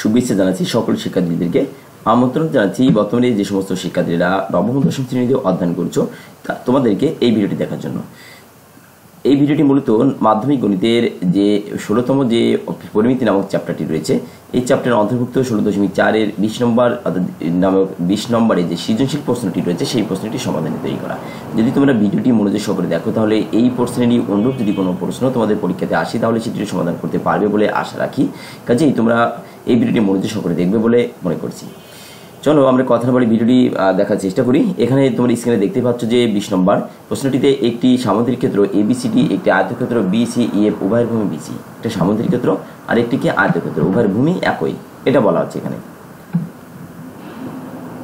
শুভেচ্ছা জানাচ্ছি সকল শিক্ষার্থীদেরকে। আমন্ত্রণ জানাচ্ছি বর্তমানে যে সমস্ত শিক্ষার্থীরা নবম ও দশম শ্রেণীতে অধ্যয়ন করছো তোমাদেরকে এই ভিডিওটি দেখার জন্য। এই ভিডিওটি মূলত মাধ্যমিক গণিতের যে 16তম যে পরিমিতি নামক চ্যাপ্টারটি রয়েছে, এই চ্যাপ্টারের অন্তর্ভুক্ত 16.4-এর 20 নম্বর নামক 20 নম্বরে যে সৃজনশীল প্রশ্নটি রয়েছে সেই প্রশ্নটি সমাধানে তৈরি করা। যদি তোমরা ভিডিওটি মনোযোগ সহকারে দেখো তাহলে এই প্রশ্নেরই অনুরূপ যদি কোনো প্রশ্ন তোমাদের পরীক্ষাতে আসে তাহলে সেটির সমাধান করতে পারবে বলে আশা রাখি। কাজেই তোমরা এই ভিডিওটি মনোযোগ সহকারে দেখবে বলে মনে করছি। চলো আমরা কথার বাড়ি ভিডিওটি দেখার চেষ্টা করি। এখানে তোমরা স্ক্রিনে দেখতে পাচ্ছ যে 20 নম্বর প্রশ্নটিতে একটি সামুদ্রিক ক্ষেত্র এবিসিডি, একটি আয়তক্ষেত্র বিসিইএফ উভয়ের ভূমি বিসি, একটা সামুদ্রিক ক্ষেত্র আর একটি কি আয়তক্ষেত্র, উভয়ের ভূমি একই, এটা বলা হচ্ছে এখানে।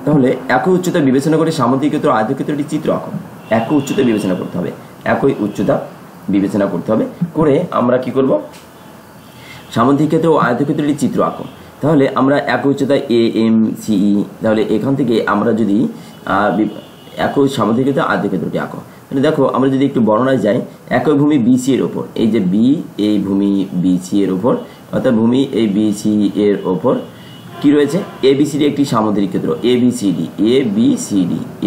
তাহলে একই উচ্চতা বিবেচনা করে সামুদ্রিক ক্ষেত্র আয়তক্ষেত্রটি চিত্র আঁকো। একই উচ্চতা বিবেচনা করতে হবে, একই উচ্চতা বিবেচনা করতে হবে করে আমরা কি করব, সামুদ্রিক ক্ষেত্র ও আয়তক্ষেত্রটি চিত্র আঁকো। তাহলে আমরা একই উচ্চতা এ এম সিই, তাহলে এখান থেকে আমরা যদি একই সামুদ্রিক ক্ষেত্র আয়তক্ষেত্রটি আঁকো। তাহলে দেখো আমরা যদি একটু বর্ণনায় যাই, একই ভূমি বিসি এর ওপর, এই যে বি, এই ভূমি বিসি এর ওপর, অর্থাৎ ভূমি এই বিসি এর ওপর কি রয়েছে, এবিসিডি একটি সামুদ্রিক ক্ষেত্র এবিসিডি,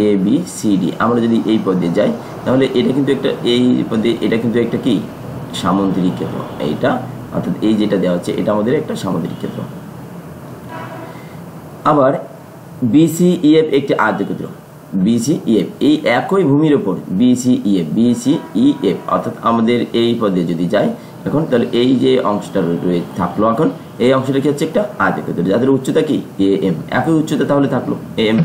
এবিসিডি। আমরা যদি এই পদে যাই তাহলে এটা কিন্তু একটা, এই পদে এটা কিন্তু একটা কি সামুদ্রিক ক্ষেত্র, এইটা অর্থাৎ এই যেটা দেওয়া হচ্ছে এটা আমাদের একটা সামুদ্রিক ক্ষেত্র। আবার বিসিইএফ একটি আয়তক্ষেত্র, বিসিইএফ এই একই ভূমির ওপর বিসিইএফ অর্থাৎ আমাদের এই পদে যদি যাই এখন, তাহলে এই যে অংশটা থাকলো, এখন এই অংশটা কি হচ্ছে একটা আয়তক্ষেত্র যাদের উচ্চতা কি এম, একই উচ্চতা তাহলে থাকলো এম।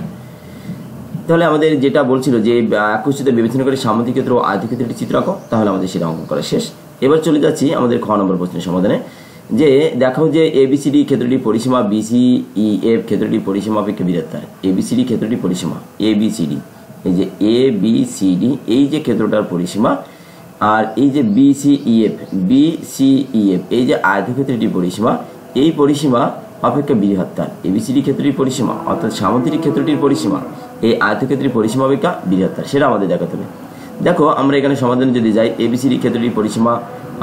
তাহলে আমাদের যেটা বলছিল যে একই উচ্চতা বিবেচনা করে সামুদ্রিক ক্ষেত্র ও আয়তক্ষেত্রটি চিত্র আঁকো, তাহলে আমাদের সেটা অঙ্কন করা শেষ। এবার চলে যাচ্ছি আমাদের খ নম্বর প্রশ্নের সমাধানে। যে দেখো যে এবিসিডি ক্ষেত্রটি পরিসীমা বিসিইএফ ক্ষেত্রটি পরিসীমা অপেক্ষা বৃহত্তর। এবিসিডি ক্ষেত্রটি পরিসীমা এবিসিডি, এই যে এবিসিডি এই যে ক্ষেত্রটার পরিসীমা, আর এই যে বিসিইএফ এই যে আয়তক্ষেত্রটি পরিসীমা, এই পরিসীমা অপেক্ষা বৃহত্তর। এবিসিডি ক্ষেত্রটির পরিসীমা অর্থাৎ সামুদ্রিক ক্ষেত্রটির পরিসীমা এই আয়তক্ষেত্রের পরিসীমা অপেক্ষা বৃহত্তর, সেটা আমাদের দেখাতে হবে। দেখো আমরা এখানে সমাধানে যদি যাই, এবিসিডি ক্ষেত্রটির পরিসীমা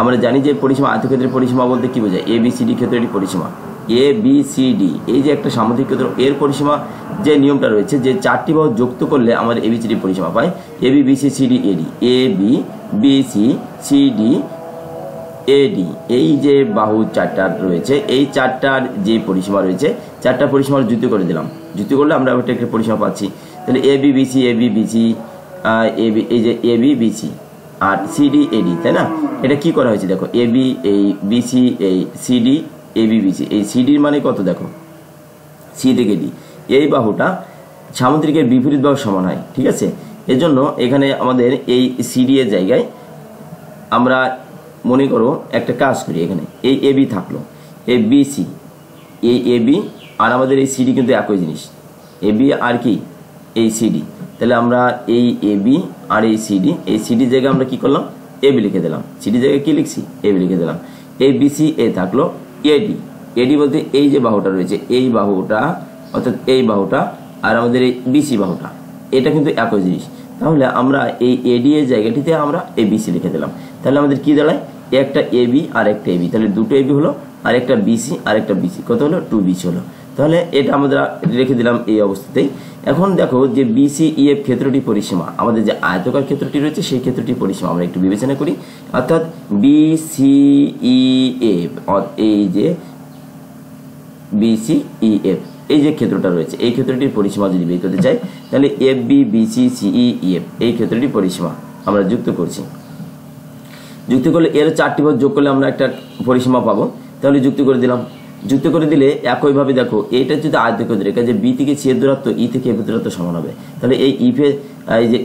আমরা জানি যে পরিসীমা আয়তক্ষেত্রের পরিসীমা বলতে কি বোঝায়, এবিসিডি ক্ষেত্রটির পরিসীমা এবিসিডি এই যে একটা সামুদ্রিক ক্ষেত্র, এর পরিসীমা যে নিয়মটা রয়েছে যে 4টি বাহু যুক্ত করলে আমাদের এবিসিডি পরিসীমা পাই, এবি বিসি সিডি এডি, এবি বিসি সিডি এডি এই যে বাহু 4টা রয়েছে, এই 4টার যে পরিসীমা রয়েছে 4টা পরিসীমা যুক্ত করে দিলাম, যুক্ত করলে আমরা একটা পরিসীমা পাচ্ছি। তাহলে এবি বিসি এই যে এবি বিসি আর সিডি এডি, তাই না? এটা কি করা হয়েছে দেখো, এবি এই বিসি এই সিডি এবি বিসি, এই সিডির মানে কত দেখো, সি থেকে ডি, এই বাহুটা সামুদ্রিকের বিপরীত বাহু সমান হয়, ঠিক আছে? এজন্য এখানে আমাদের এই সিডি এর জায়গায় আমরা মনে করো একটা কাজ করি, এখানে এই এবি থাকলো, এই বিসি এই এবি আর আমাদের এই সিডি কিন্তু একই জিনিস, এবি আর কি এই সিডি। তাহলে আমরা এই এবি আর এই সিডি জায়গায় আমরা কি করলাম, এবি লিখে দিলাম, সিডি জায়গায় কি লিখছি এবি লিখে দিলাম। এই বিসি এ থাকলো এডি বলতে এই যে বাহুটা রয়েছে, এই বাহুটা অর্থাৎ এই বাহুটা আর আমাদের এই বিসি বাহুটা, এটা কিন্তু একই জিনিস। তাহলে আমরা এই এডি এর জায়গাটিতে আমরা এই বিসি লিখে দিলাম। তাহলে আমাদের কি দাঁড়ায়, একটা এবি আর একটা এবি, তাহলে দুটো এবি হলো আর একটা বিসি আর একটা বিসি, কত হলো 2 বিসি হলো। তাহলে এটা আমরা রেখে দিলাম এই অবস্থাতেই। এখন দেখো যে বিসিইএফ ক্ষেত্রটি পরিসীমা, আমাদের যে আয়তকার ক্ষেত্রটি রয়েছে সেই ক্ষেত্রটি পরিসীমা আমরা একটু বিবেচনা করি। অর্থাৎ বিসিইএফ এই যে বিসিইএফ এই যে ক্ষেত্রটা রয়েছে এই ক্ষেত্রটির পরিসীমা যদি বের করতে চাই, তাহলে এফ বি বিসি সিইএফ এই ক্ষেত্রটির পরিসীমা আমরা যুক্ত করছি। যুক্ত করলে এর 4টি বাহু যোগ করলে আমরা একটা পরিসীমা পাবো, তাহলে যুক্ত করে দিলাম। যুক্ত করে দিলে একইভাবে দেখো এইটা যদি আয়তক্ষেত্র রেখা যে বি থেকে সি এর দূরত্ব ই থেকে এফ এর দূরত্ব সমান হবে, তাহলে এই এই যে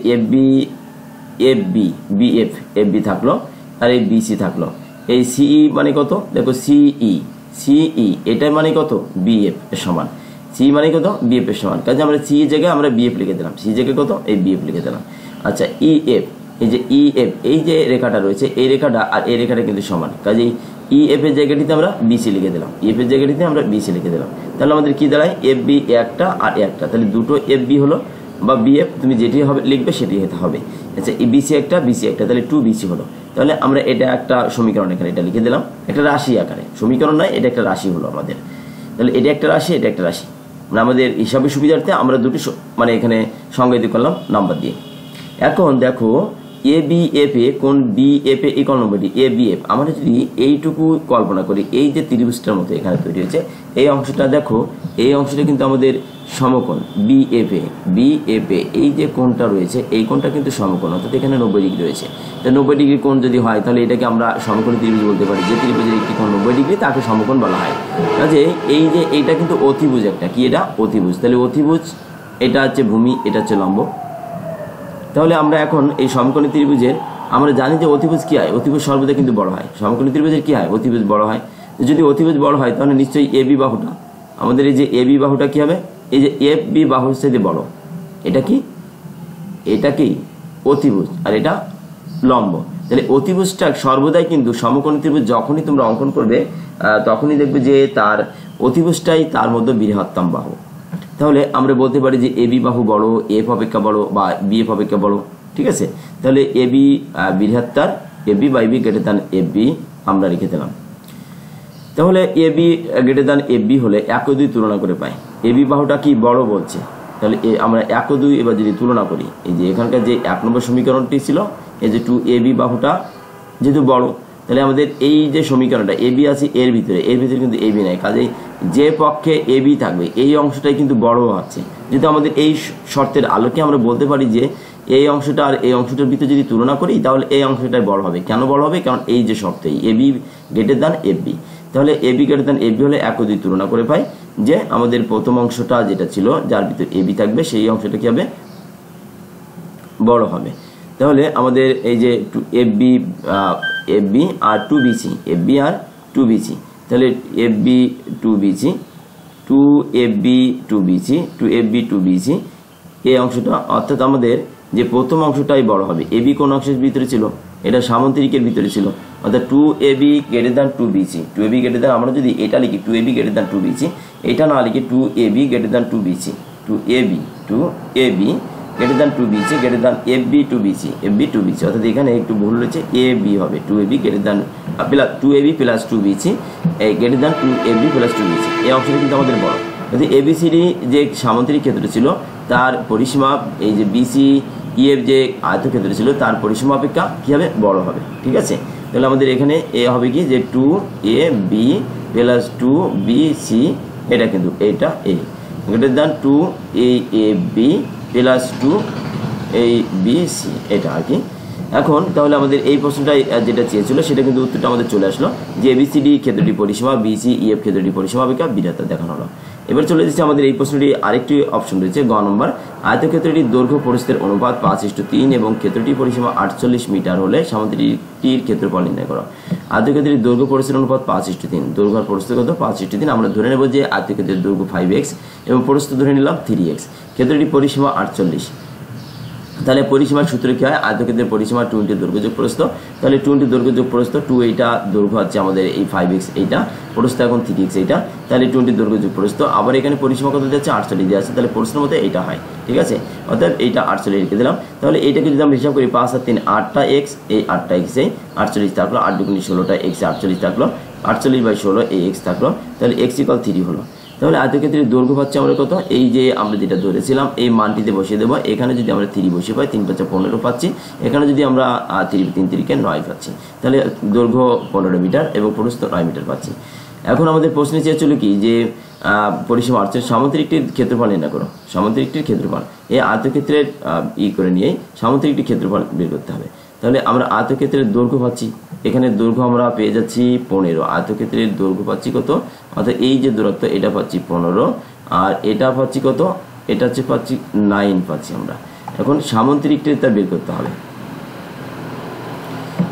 এফবি থাকলো আর এই বিসি থাকলো, এই সিই মানে কত দেখো সিই এটা মানে কত বিএফ এর সমান, সি মানে কত বিএফ এর সমান। কাজে আমরা সি জায়গায় আমরা বিএফ লিখে দিলাম, সি জায়গায় কত এই বিএফ লিখে দিলাম। আচ্ছা ইএফ এই যে ইএফ এই যে রেখাটা রয়েছে এই রেখাটা আর এই রেখাটা কিন্তু সমান, কাজেই ইএফ এর জায়গাটিতে আমরা বিসি লিখে দিলাম, ইএফ এর জায়গাটিতে আমরা বিসি লিখে দিলাম। তাহলে আমাদের কি দাঁড়ায়, এফ বি একটা আর একটা, তাহলে দুটো এফ বি হলো বা বিএফ তুমি যেটি হবে লিখবে সেটি হবে। আচ্ছা এই বিসি একটা তাহলে 2 বিসি হলো। তাহলে আমরা এটা একটা সমীকরণ এখানে এটা লিখে দিলাম, একটা রাশি আকারে, সমীকরণ নয় এটা একটা রাশি হলো আমাদের। তাহলে এটা একটা রাশি, এটা একটা রাশি, মানে আমাদের হিসাবের সুবিধার্থে আমরা দুটি মানে এখানে সংজ্ঞায়িত করলাম নাম্বার দিয়ে। এখন দেখো এ বি এফ এ কোন বি এফ এ ইকুয়াল নম্বরটি এ বি এফ। আমরা যদি এইটুকু কল্পনা করি, এই যে ত্রিভুজটার মতো এখানে তৈরি হয়েছে, এই অংশটা দেখো, এই অংশটা কিন্তু আমাদের সমকোণ B F A. B F A এই যে কোণটা রয়েছে, এই কোণটা কিন্তু সমকোণ, অর্থাৎ এখানে 90 ডিগ্রি রয়েছে। তো 90 ডিগ্রি কোণ যদি হয় তাহলে এটাকে আমরা সমকোণী ত্রিভুজ বলতে পারি। যে ত্রিভুজের একটি কোণ 90 ডিগ্রি তাকে সমকোণ বলা হয়। কাজে এই যে এইটা কিন্তু অতিভুজ একটা, কি এটা অতিভুজ। তাহলে অতিভুজ এটা হচ্ছে ভূমি, এটা হচ্ছে লম্ব। তাহলে আমরা এখন এই সমকোণী ত্রিভুজের আমরা জানি যে অতিভুজ কি হয়, অতিভুজ সর্বদা কিন্তু বড় হয়। সমকোণী ত্রিভুজের কি হয়, অতিভুজ বড় হয়। যদি অতিভুজ বড় হয় তাহলে নিশ্চয়ই এ বি বাহুটা, আমাদের এই যে এ বি বাহুটা কি হবে, এই যে এফ বি বাহুর সাথে বড়। এটা কি, এটা কি অতিভুজ, আর এটা লম্ব। তাহলে অতিভুজটা সর্বদাই কিন্তু সমকোণী ত্রিভুজ যখনই তোমরা অঙ্কন করবে তখনই দেখবে যে তার অতিভুজটাই তার মধ্যে বৃহত্তম বাহু। তাহলে আমরা বলতে পারি যে এ বি বাহু বড়, এফ অপেক্ষা বড় বা বি এফ অপেক্ষা বড়, ঠিক আছে। তাহলে এ বি বৃহত্তর, A B by B greater than F B আমরা রেখে দিলাম। তাহলে A B greater than F B হলে 1 ও 2 তুলনা করে পাই। এ বি বাহুটা কি বড় বলছে, তাহলে আমরা 1 ও 2 এবার যদি তুলনা করি, এই যে এখানকার যে 1 নম্বর সমীকরণটি ছিল, এই যে 2ab বাহুটা যেহেতু বড়, তাহলে আমাদের এই যে সমীকরণটা ab আছে এর ভিতরে কিন্তু ab নাই। কাজেই যে পক্ষে ab থাকবে এই অংশটাই কিন্তু বড় আছে। যেহেতু আমাদের এই শর্তের আলোকে আমরা বলতে পারি যে এই অংশটা আর এই অংশটার ভিতরে যদি তুলনা করি তাহলে এই অংশটাই বড় হবে। কেন বড় হবে, কারণ এই যে শর্তে ab গ্রেটার দ্যান fb। তাহলে ab গ্রেটার দ্যান fb হলে 1 ও 2 তুলনা করে পাই যে আমাদের প্রথম অংশটা যেটা ছিল যার ভিতরে ab থাকবে সেই অংশটা কি হবে, বড় হবে। তাহলে আমাদের এই যে fb আর 2bc, fb আর 2bc, তাহলে fb 2bc 2fb 2bc 2fb 2bc এই অংশটা, অর্থাৎ আমাদের যে প্রথম অংশটাই বড় হবে। ab কোন অংশের ভিতরে ছিল, এটা সামান্তরিকের ভিতরে ছিল, অর্থাৎ 2ab greater than 2bc। 2ab greater than আমরা যদি এটা লিখি 2ab গ্রেটার দ্যান 2bc, এটা না লিখি 2ab greater than 2bc, 2ab greater than 2bc greater than fb 2bc, fb 2bc, অর্থাৎ এখানে একটু ভুল রয়েছে, ab হবে 2ab greater than 2bc greater than 2ab plus 2bc। এই অংশটা কিন্তু আমাদের বড়। যদি abcd যে সামান্তরিক ক্ষেত্র ছিল তার পরিসীমা, এই যে bc ef যে আয়তক্ষেত্র ছিল তার পরিসীমা অপেক্ষা কি হবে, বড় হবে, ঠিক আছে। তাহলে আমাদের এখানে এ হবে কি যে 2ab প্লাস 2bc, এটা কিন্তু এটা a greater than 2ab plus 2abc, এটা আর কি। এখন তাহলে আমাদের এই প্রশ্নটা যেটা চেয়েছিল সেটা কিন্তু উত্তরটা আমাদের চলে আসলো যে এবিসিডি ক্ষেত্রটি পরিসীমা, বিসি ইএফ ক্ষেত্রটি পরিসীমা অপেক্ষা বৃহত্তর দেখানো হলো। এবার চলে যাচ্ছে আমাদের এই প্রশ্নটি আরেকটি অপশন রয়েছে গ নম্বর, আয়তক্ষেত্রটির দৈর্ঘ্য প্রস্থের অনুপাত 5:3 এবং ক্ষেত্রটির পরিসীমা 48 মিটার হলে সামুদ্রিকটির ক্ষেত্রফল নির্ণয় করো। আয়তক্ষেত্রটির দৈর্ঘ্য প্রস্থের অনুপাত 5:3, দৈর্ঘ্য আর প্রস্থ কত 5:3। আমরা ধরে নেব যে আয়তক্ষেত্রের দৈর্ঘ্য 5x এবং প্রস্থ ধরে নিলাম 3x, ক্ষেত্রটির পরিসীমা 48। তাহলে পরিসীমার সূত্র কি হয়, আয়তক্ষেত্রের পরিসীমা 2 × দৈর্ঘ্য যোগ প্রস্থ। তাহলে 2 × দৈর্ঘ্য যোগ প্রস্থ, 2 এইটা দৈর্ঘ্য হচ্ছে আমাদের এই 5x, এইটা প্রস্থ এখন 3x এইটা, তাহলে 2 × দৈর্ঘ্য যোগ প্রস্থ। আবার এখানে পরিসীমা কত যাচ্ছে 48 দিয়ে আছে, তাহলে প্রশ্নের মধ্যে এইটা হয়, ঠিক আছে। অর্থাৎ এইটা 48 রেখে দিলাম। তাহলে এইটাকে যদি আমরা হিসাব করি 5 আর 3 8টা x, এই 8টা x এই 48 থাকলো, 8 × 16টা x 48 থাকলো, 48/16 এই x থাকলো, তাহলে x = 3 হলো। তাহলে আয়তক্ষেত্রের দৈর্ঘ্য পাচ্ছি আমরা কত, এই যে আমরা যেটা ধরেছিলাম এই মানটিতে বসিয়ে দেবো। এখানে যদি আমরা 3 বসিয়ে পাই 3 × 5 = 15 পাচ্ছি, এখানে যদি আমরা 3 × 3 = 9 পাচ্ছি, তাহলে দৈর্ঘ্য 15 মিটার এবং প্রস্থ 9 মিটার পাচ্ছি। এখন আমাদের প্রশ্নে চেয়েছিল কি যে পরিসীমা আছে সামুদ্রিকটির ক্ষেত্রফল নির্ণয় করো। সামুদ্রিকটির ক্ষেত্রফল এই আয়তক্ষেত্রের করে নিয়েই সামুদ্রিকটির ক্ষেত্রফল বের করতে হবে। তাহলে আমরা আয়তক্ষেত্রের দৈর্ঘ্য পাচ্ছি, এখানে দৈর্ঘ্য আমরা পেয়ে যাচ্ছি 15, আয়তক্ষেত্রের দৈর্ঘ্য পাচ্ছি কত, অর্থাৎ এই যে দূরত্ব এটা পাচ্ছি 15 আর এটা পাচ্ছি কত, এটা হচ্ছে পাচ্ছি 9 পাচ্ছি আমরা। এখন সামুদ্রিকটা বের করতে হবে।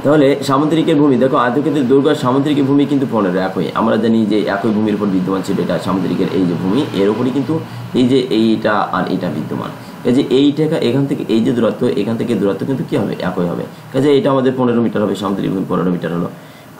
তাহলে সামুদ্রিকের ভূমি দেখো, আয়তক্ষেত্রের দৈর্ঘ্য আর সামুদ্রিকের ভূমি কিন্তু 15 একই। আমরা জানি যে একই ভূমির উপর বিদ্যমান ছিল এটা সামুদ্রিকের এই যে ভূমি, এর উপরই কিন্তু এই যে এইটা আর এটা বিদ্যমান। কাজে এইটা এখান থেকে এই যে দূরত্ব, এখান থেকে দূরত্ব কিন্তু কি হবে, একই হবে। কাজে এটা আমাদের 15 মিটার হবে, সামুদ্রিক ভূমি 15 মিটার হলো।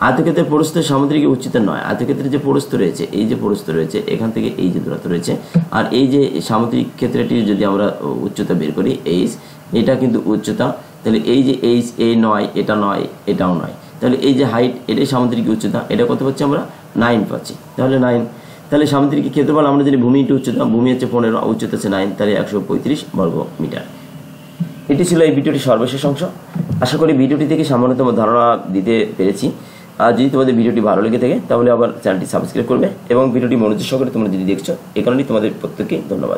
আয়তক্ষেত্রের প্রস্থ সামুদ্রিকের উচ্চতা নয়, আয়তক্ষেত্রের যে প্রস্থ রয়েছে, এই যে প্রস্থ রয়েছে এখান থেকে এই যে দূরত্ব রয়েছে, আর এই যে সামুদ্রিক ক্ষেত্রটির যদি আমরা উচ্চতা বের করি h, এটা কিন্তু উচ্চতা। তাহলে এই যে h এই নয়, এটা নয়, এটাও নয়, তাহলে এই যে হাইট এটাই সামুদ্রিক উচ্চতা, এটা কত পাচ্ছি আমরা 9 পাচ্ছি। তাহলে 9, তাহলে সামুদ্রিক ক্ষেত্রফল আমরা যদি ভূমি ইন্টু উচ্চতা, ভূমি হচ্ছে 15, উচ্চতা হচ্ছে 9, তাহলে 135 বর্গ মিটার। এটি ছিল এই ভিডিওটির সর্বশেষ অংশ। আশা করি ভিডিওটি থেকে সামান্যতম ধারণা দিতে পেরেছি। আর যদি তোমাদের ভিডিওটি ভালো লেগে থাকে তাহলে আবার চ্যানেলটি সাবস্ক্রাইব করবে এবং ভিডিওটি মনোযোগ সহকারে তোমরা যদি দেখছো, এ কারণেই তোমাদের প্রত্যেককে ধন্যবাদ।